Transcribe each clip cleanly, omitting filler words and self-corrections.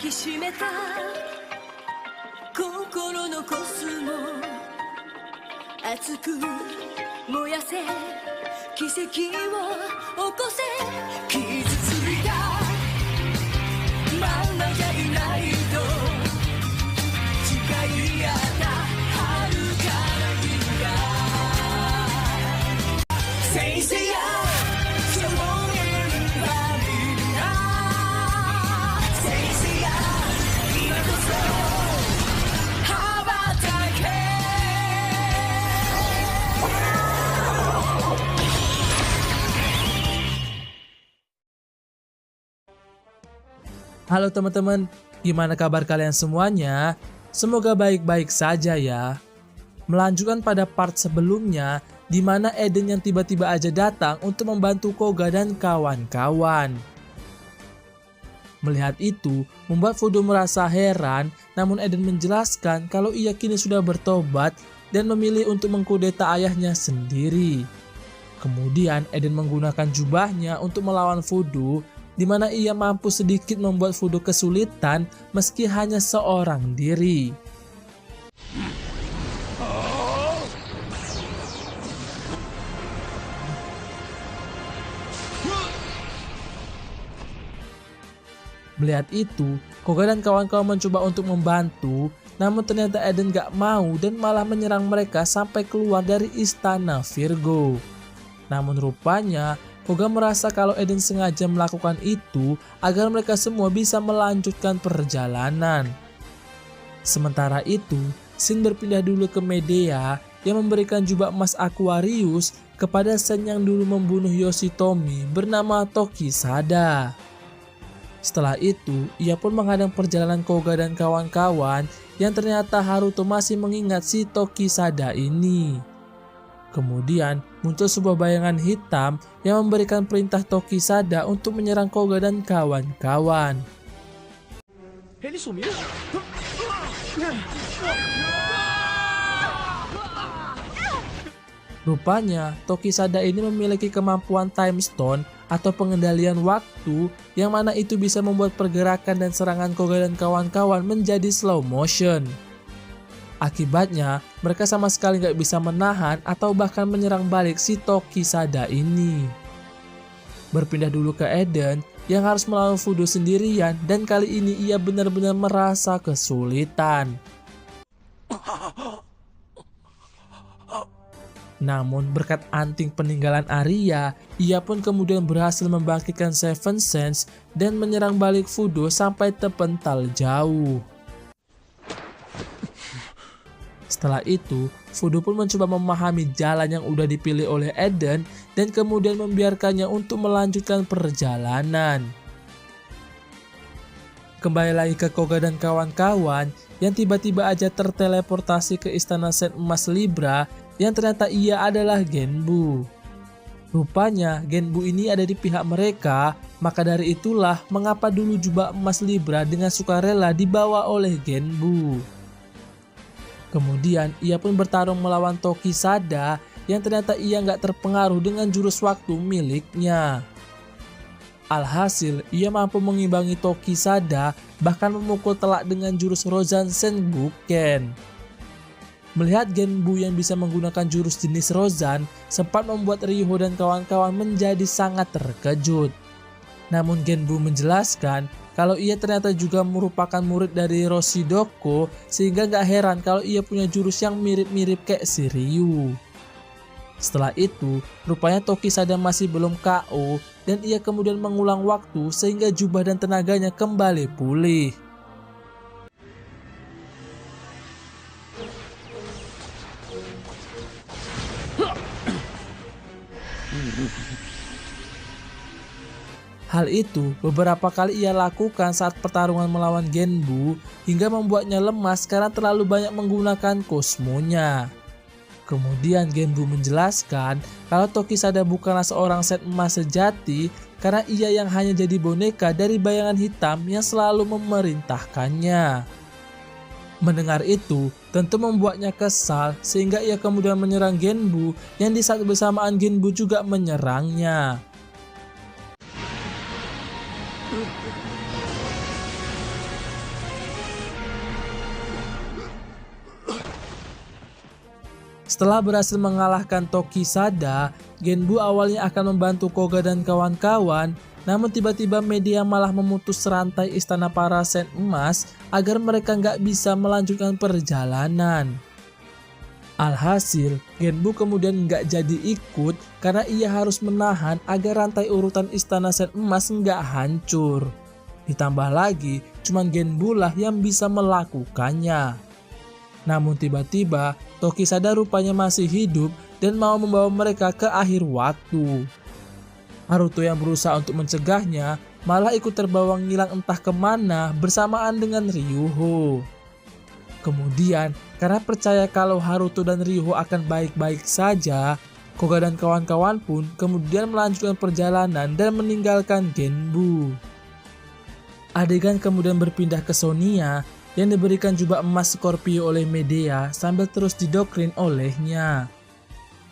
きしめた心のコスモ熱く燃やせ奇跡を起こせ傷ついたまんまじゃいないと誓い合った遥かな日が先生やHalo teman-teman, gimana kabar kalian semuanya? Semoga baik-baik saja ya. Melanjutkan pada part sebelumnya, di mana Eden yang tiba-tiba aja datang untuk membantu Koga dan kawan-kawan. Melihat itu, membuat Fudo merasa heran, namun Eden menjelaskan kalau ia kini sudah bertobat dan memilih untuk mengkudeta ayahnya sendiri. Kemudian Eden menggunakan jubahnya untuk melawan Fudo, di mana ia mampu sedikit membuat Fudo kesulitan meski hanya seorang diri. Melihat itu, Koga dan kawan-kawan mencoba untuk membantu, namun ternyata Eden gak mau dan malah menyerang mereka sampai keluar dari istana Virgo. Namun rupanya Koga merasa kalau Eden sengaja melakukan itu agar mereka semua bisa melanjutkan perjalanan. Sementara itu, Shin berpindah dulu ke Medea yang memberikan jubah emas Aquarius kepada Shen yang dulu membunuh Yoshitomi bernama Tokisada. Setelah itu, ia pun menghadang perjalanan Koga dan kawan-kawan yang ternyata Haruto masih mengingat si Tokisada ini. Kemudian muncul sebuah bayangan hitam yang memberikan perintah Tokisada untuk menyerang Koga dan kawan-kawan. Rupanya Tokisada ini memiliki kemampuan Time Stone atau pengendalian waktu yang mana itu bisa membuat pergerakan dan serangan Koga dan kawan-kawan menjadi slow motion. Akibatnya, mereka sama sekali gak bisa menahan atau bahkan menyerang balik si Tokisada ini. Berpindah dulu ke Eden yang harus melawan Fudo sendirian dan kali ini ia benar-benar merasa kesulitan. Namun berkat anting peninggalan Arya, ia pun kemudian berhasil membangkitkan Seven Sense dan menyerang balik Fudo sampai terpental jauh. Setelah itu, Fudo pun mencoba memahami jalan yang udah dipilih oleh Eden dan kemudian membiarkannya untuk melanjutkan perjalanan. Kembali lagi ke Koga dan kawan-kawan yang tiba-tiba aja terteleportasi ke istana Sen Emas Libra yang ternyata ia adalah Genbu. Rupanya Genbu ini ada di pihak mereka, maka dari itulah mengapa dulu jubah emas Libra dengan sukarela dibawa oleh Genbu. Kemudian ia pun bertarung melawan Tokisada yang ternyata ia nggak terpengaruh dengan jurus waktu miliknya. Alhasil ia mampu mengimbangi Tokisada bahkan memukul telak dengan jurus Rozan Sengoku. Melihat Genbu yang bisa menggunakan jurus jenis Rozan sempat membuat Ryuho dan kawan-kawan menjadi sangat terkejut. Namun Genbu menjelaskan kalau ia ternyata juga merupakan murid dari Roshidoko sehingga gak heran kalau ia punya jurus yang mirip-mirip kayak si Ryu. Setelah itu, rupanya Tokisada masih belum KO dan ia kemudian mengulang waktu sehingga jubah dan tenaganya kembali pulih. Hal itu beberapa kali ia lakukan saat pertarungan melawan Genbu hingga membuatnya lemas karena terlalu banyak menggunakan kosmonya. Kemudian Genbu menjelaskan kalau Tokisada bukanlah seorang Sen Emas sejati karena ia yang hanya jadi boneka dari bayangan hitam yang selalu memerintahkannya. Mendengar itu tentu membuatnya kesal sehingga ia kemudian menyerang Genbu yang di saat bersamaan Genbu juga menyerangnya. Setelah berhasil mengalahkan Tokisada, Genbu awalnya akan membantu Koga dan kawan-kawan, namun tiba-tiba media malah memutus rantai istana para Sen Emas agar mereka nggak bisa melanjutkan perjalanan. Alhasil, Genbu kemudian nggak jadi ikut karena ia harus menahan agar rantai urutan istana Sen Emas nggak hancur. Ditambah lagi, cuman Genbu lah yang bisa melakukannya. Namun tiba-tiba, Tokisada rupanya masih hidup dan mau membawa mereka ke akhir waktu. Haruto yang berusaha untuk mencegahnya malah ikut terbawa ngilang entah kemana bersamaan dengan Ryuho. Kemudian, karena percaya kalau Haruto dan Ryuho akan baik-baik saja, Koga dan kawan-kawan pun kemudian melanjutkan perjalanan dan meninggalkan Genbu. Adegan kemudian berpindah ke Sonia yang diberikan jubah emas Scorpio oleh Medea sambil terus didoktrin olehnya.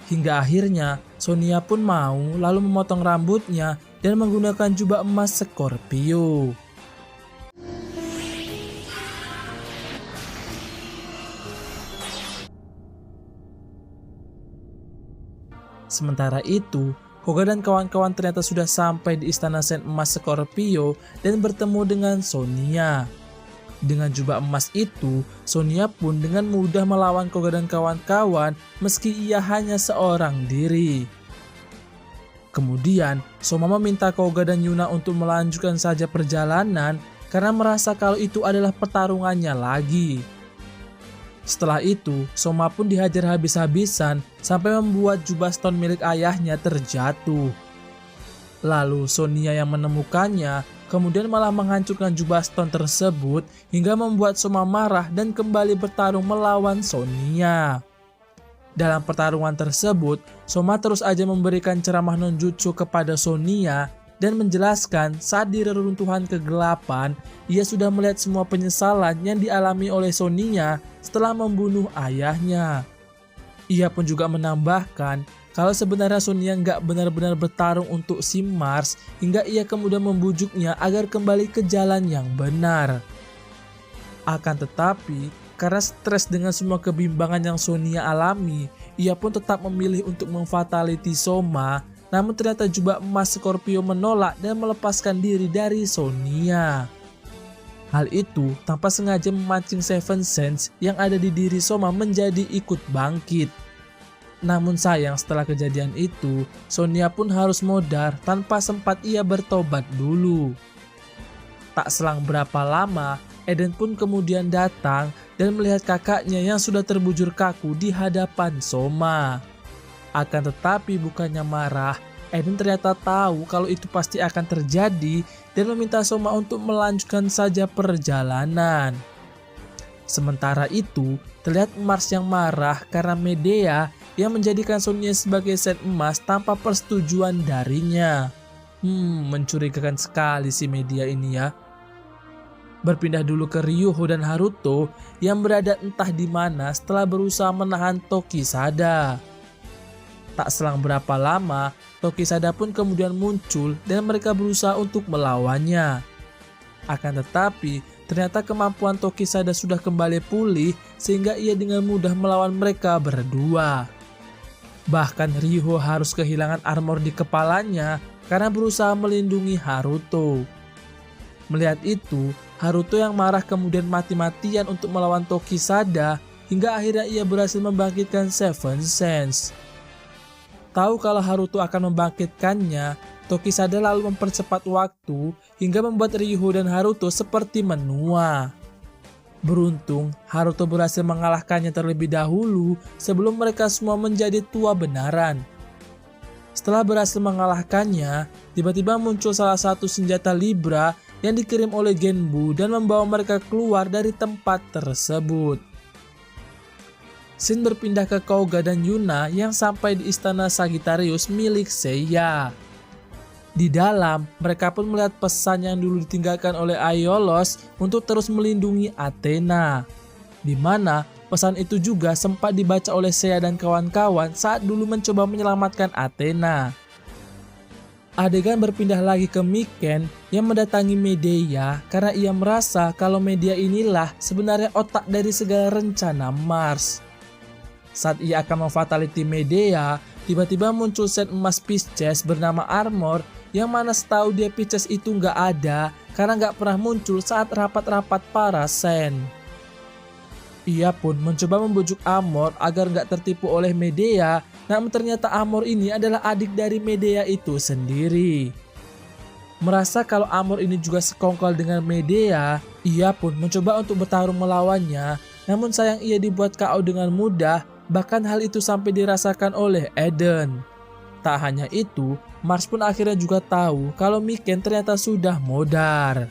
Hingga akhirnya Sonia pun mau lalu memotong rambutnya dan menggunakan jubah emas Scorpio. Sementara itu, Koga dan kawan-kawan ternyata sudah sampai di istana Sen Emas Scorpio dan bertemu dengan Sonia. Dengan jubah emas itu, Sonia pun dengan mudah melawan Koga dan kawan-kawan meski ia hanya seorang diri. Kemudian, Soma meminta Koga dan Yuna untuk melanjutkan saja perjalanan karena merasa kalau itu adalah pertarungannya lagi. Setelah itu, Soma pun dihajar habis-habisan sampai membuat jubah stone milik ayahnya terjatuh. Lalu Sonia yang menemukannya kemudian malah menghancurkan jubah stone tersebut hingga membuat Soma marah dan kembali bertarung melawan Sonia. Dalam pertarungan tersebut, Soma terus aja memberikan ceramah non-jutsu kepada Sonia dan menjelaskan saat di reruntuhan kegelapan, ia sudah melihat semua penyesalan yang dialami oleh Sonia setelah membunuh ayahnya. Ia pun juga menambahkan kalau sebenarnya Sonia nggak benar-benar bertarung untuk si Mars hingga ia kemudian membujuknya agar kembali ke jalan yang benar. Akan tetapi, karena stres dengan semua kebimbangan yang Sonia alami, ia pun tetap memilih untuk memfatality Soma, namun ternyata jubah emas Scorpio menolak dan melepaskan diri dari Sonia. Hal itu tanpa sengaja memancing Seven Sense yang ada di diri Soma menjadi ikut bangkit. Namun sayang setelah kejadian itu, Sonia pun harus modar tanpa sempat ia bertobat dulu. Tak selang berapa lama, Eden pun kemudian datang dan melihat kakaknya yang sudah terbujur kaku di hadapan Soma. Akan tetapi bukannya marah, Eden ternyata tahu kalau itu pasti akan terjadi dan meminta Soma untuk melanjutkan saja perjalanan. Sementara itu, terlihat Mars yang marah karena Medea yang menjadikan Sonia sebagai Sen Emas tanpa persetujuan darinya. Mencurigakan sekali si Medea ini ya. Berpindah dulu ke Ryuho dan Haruto yang berada entah di mana setelah berusaha menahan Tokisada. Tak selang berapa lama, Tokisada pun kemudian muncul dan mereka berusaha untuk melawannya. Akan tetapi, ternyata kemampuan Tokisada sudah kembali pulih sehingga ia dengan mudah melawan mereka berdua. Bahkan Ryuho harus kehilangan armor di kepalanya karena berusaha melindungi Haruto. Melihat itu, Haruto yang marah kemudian mati-matian untuk melawan Tokisada hingga akhirnya ia berhasil membangkitkan Seven Sense. Tahu kalau Haruto akan membangkitkannya, Tokisada lalu mempercepat waktu hingga membuat Ryuho dan Haruto seperti menua. Beruntung, Haruto berhasil mengalahkannya terlebih dahulu sebelum mereka semua menjadi tua benaran. Setelah berhasil mengalahkannya, tiba-tiba muncul salah satu senjata Libra yang dikirim oleh Genbu dan membawa mereka keluar dari tempat tersebut. Scene berpindah ke Koga dan Yuna yang sampai di istana Sagittarius milik Seiya. Di dalam, mereka pun melihat pesan yang dulu ditinggalkan oleh Aiolos untuk terus melindungi Athena. Di mana pesan itu juga sempat dibaca oleh Seiya dan kawan-kawan saat dulu mencoba menyelamatkan Athena. Adegan berpindah lagi ke Miken yang mendatangi Medea karena ia merasa kalau Medea inilah sebenarnya otak dari segala rencana Mars. Saat ia akan memfatality Medea, tiba-tiba muncul Sen emas Pisces bernama Armor, yang mana setahu dia Pisces itu nggak ada karena nggak pernah muncul saat rapat-rapat para Sen. Ia pun mencoba membujuk Amor agar nggak tertipu oleh Medea, namun ternyata Amor ini adalah adik dari Medea itu sendiri. Merasa kalau Amor ini juga sekongkol dengan Medea, ia pun mencoba untuk bertarung melawannya, namun sayang ia dibuat KO dengan mudah, bahkan hal itu sampai dirasakan oleh Eden. Tak hanya itu, Mars pun akhirnya juga tahu kalau Miken ternyata sudah modar.